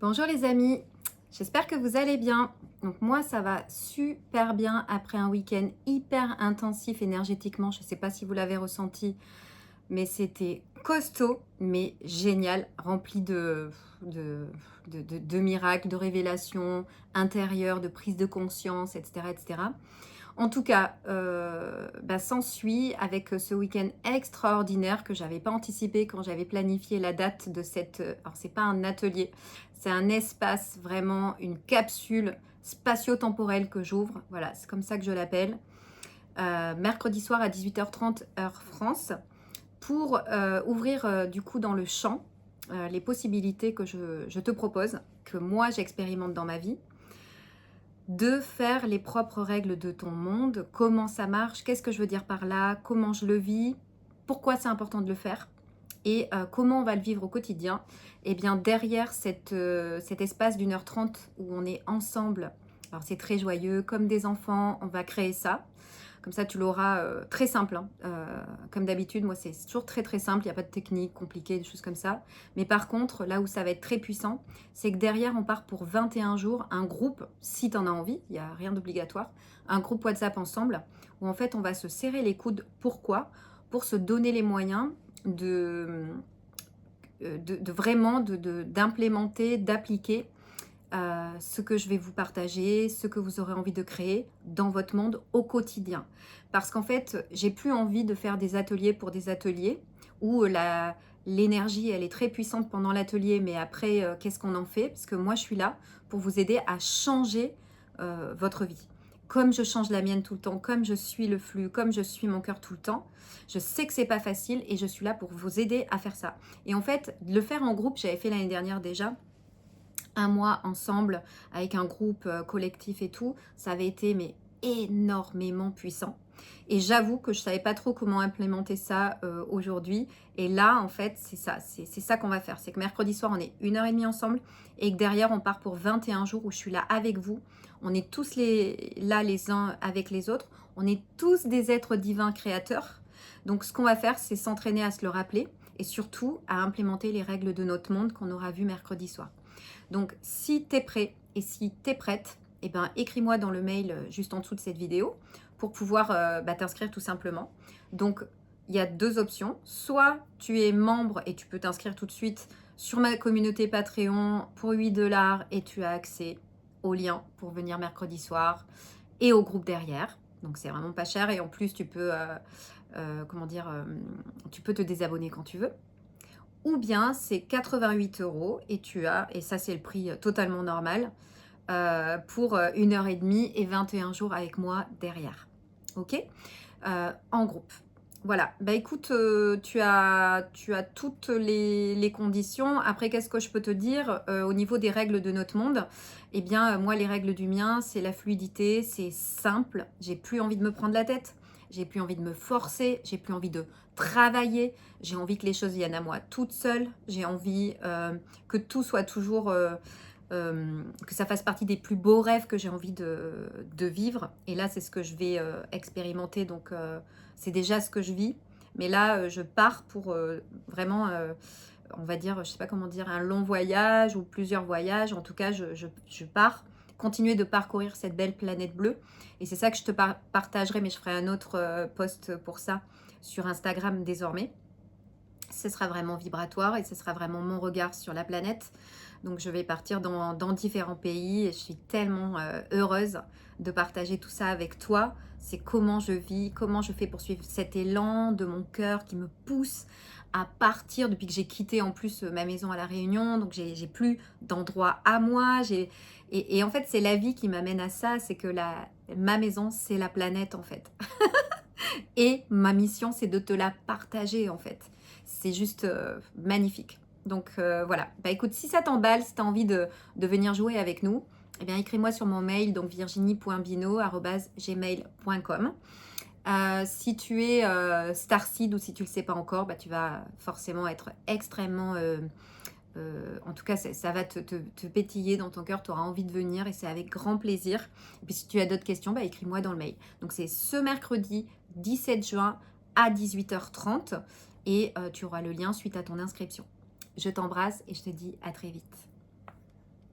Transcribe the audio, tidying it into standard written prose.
Bonjour les amis, j'espère que vous allez bien. Donc moi ça va super bien après un week-end hyper intensif énergétiquement. Je ne sais pas si vous l'avez ressenti, mais c'était costaud, mais génial, rempli de, de miracles, de révélations intérieures, de prise de conscience, etc. etc. En tout cas, s'ensuit avec ce week-end extraordinaire que j'avais pas anticipé quand j'avais planifié la date de cette... alors, c'est pas un atelier, c'est un espace, vraiment une capsule spatio-temporelle que j'ouvre. Voilà, c'est comme ça que je l'appelle. Mercredi soir à 18h30 heure France pour ouvrir du coup dans le champ les possibilités que je te propose, que moi j'expérimente dans ma vie, de faire les propres règles de ton monde, comment ça marche, qu'est-ce que je veux dire par là, comment je le vis, pourquoi c'est important de le faire et comment on va le vivre au quotidien. Et bien derrière cet espace d'1h30 où on est ensemble, alors c'est très joyeux, comme des enfants, on va créer ça. Comme ça, tu l'auras très simple, hein. Comme d'habitude, moi, c'est toujours très très simple. Il n'y a pas de technique compliquée, des choses comme ça. Mais par contre, là où ça va être très puissant, c'est que derrière, on part pour 21 jours, un groupe, si tu en as envie, il n'y a rien d'obligatoire, un groupe WhatsApp ensemble, où en fait, on va se serrer les coudes. Pourquoi? Pour se donner les moyens de vraiment d'implémenter, d'appliquer ce que je vais vous partager, ce que vous aurez envie de créer dans votre monde au quotidien. Parce qu'en fait, j'ai plus envie de faire des ateliers pour des ateliers où l'énergie, elle est très puissante pendant l'atelier, mais après, qu'est-ce qu'on en fait? Parce que moi, je suis là pour vous aider à changer votre vie. Comme je change la mienne tout le temps, comme je suis le flux, comme je suis mon cœur tout le temps, je sais que c'est pas facile et je suis là pour vous aider à faire ça. Et en fait, le faire en groupe, j'avais fait l'année dernière déjà, un mois ensemble avec un groupe collectif et tout, ça avait été mais énormément puissant. Et j'avoue que je savais pas trop comment implémenter ça aujourd'hui. Et là, en fait, c'est ça qu'on va faire. C'est que mercredi soir, on est 1h30 ensemble et que derrière, on part pour 21 jours où je suis là avec vous. On est tous là les uns avec les autres. On est tous des êtres divins créateurs. Donc, ce qu'on va faire, c'est s'entraîner à se le rappeler et surtout à implémenter les règles de notre monde qu'on aura vu mercredi soir. Donc, si tu es prêt et si tu es prête, eh ben, écris-moi dans le mail juste en dessous de cette vidéo pour pouvoir t'inscrire tout simplement. Donc, il y a deux options. Soit tu es membre et tu peux t'inscrire tout de suite sur ma communauté Patreon pour 8 $ et tu as accès au lien pour venir mercredi soir et au groupe derrière. Donc, c'est vraiment pas cher et en plus, tu peux, tu peux te désabonner quand tu veux. Ou bien c'est 88 € et tu as, et ça c'est le prix totalement normal, pour 1h30 et 21 jours avec moi derrière. Ok, en groupe. Voilà, bah écoute, tu as toutes les conditions. Après, qu'est-ce que je peux te dire au niveau des règles de notre monde? Eh bien, moi, les règles du mien, c'est la fluidité, c'est simple. J'ai plus envie de me prendre la tête, j'ai plus envie de me forcer, j'ai plus envie de travailler, j'ai envie que les choses viennent à moi toute seule, j'ai envie que tout soit toujours... que ça fasse partie des plus beaux rêves que j'ai envie de vivre. Et là, c'est ce que je vais expérimenter. Donc, c'est déjà ce que je vis. Mais là, je pars pour vraiment, on va dire, je sais pas comment dire, un long voyage ou plusieurs voyages. En tout cas, je pars continuer de parcourir cette belle planète bleue. Et c'est ça que je te partagerai, mais je ferai un autre post pour ça sur Instagram désormais. Ce sera vraiment vibratoire et ce sera vraiment mon regard sur la planète. Donc je vais partir dans différents pays et je suis tellement heureuse de partager tout ça avec toi. C'est comment je vis, comment je fais pour suivre cet élan de mon cœur qui me pousse à partir depuis que j'ai quitté en plus ma maison à La Réunion. Donc j'ai plus d'endroit à moi. Et en fait c'est la vie qui m'amène à ça. C'est que ma maison c'est la planète en fait. Et ma mission, c'est de te la partager en fait. C'est juste magnifique. Donc voilà. Bah écoute, si ça t'emballe, si tu as envie de venir jouer avec nous, eh bien écris-moi sur mon mail, donc virginie.bino@gmail.com. Si tu es Starseed ou si tu ne le sais pas encore, bah, tu vas forcément être extrêmement... en tout cas, ça va te pétiller dans ton cœur, tu auras envie de venir et c'est avec grand plaisir. Et puis si tu as d'autres questions, bah, écris-moi dans le mail. Donc c'est ce mercredi 17 juin à 18h30 et tu auras le lien suite à ton inscription. Je t'embrasse et je te dis à très vite.